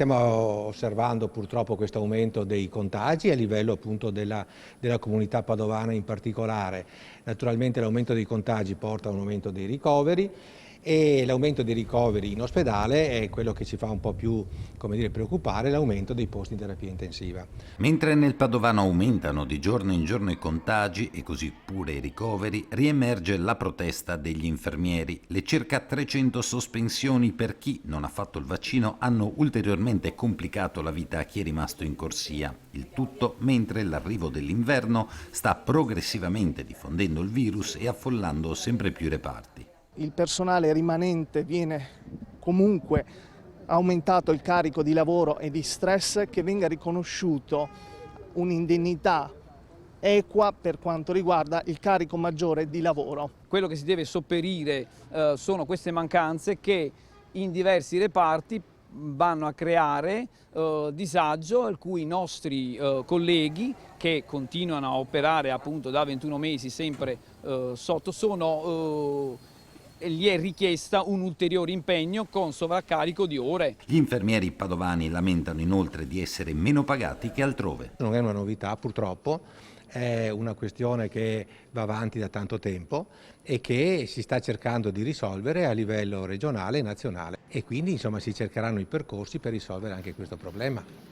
Stiamo osservando purtroppo questo aumento dei contagi a livello appunto della comunità padovana in particolare. Naturalmente l'aumento dei contagi porta a un aumento dei ricoveri e l'aumento dei ricoveri in ospedale è quello che ci fa un po' più, come dire, preoccupare, l'aumento dei posti in terapia intensiva. Mentre nel Padovano aumentano di giorno in giorno i contagi e così pure i ricoveri, riemerge la protesta degli infermieri. Le circa 300 sospensioni per chi non ha fatto il vaccino hanno ulteriormente complicato la vita a chi è rimasto in corsia. Il tutto mentre l'arrivo dell'inverno sta progressivamente diffondendo il virus e affollando sempre più i reparti. Il personale rimanente viene comunque aumentato il carico di lavoro e di stress, che venga riconosciuto un'indennità equa per quanto riguarda il carico maggiore di lavoro. Quello che si deve sopperire sono queste mancanze che in diversi reparti vanno a creare disagio, al cui i nostri colleghi che continuano a operare appunto da 21 mesi sempre gli è richiesta un ulteriore impegno con sovraccarico di ore. Gli infermieri padovani lamentano inoltre di essere meno pagati che altrove. Non è una novità purtroppo, è una questione che va avanti da tanto tempo e che si sta cercando di risolvere a livello regionale e nazionale e quindi insomma si cercheranno i percorsi per risolvere anche questo problema.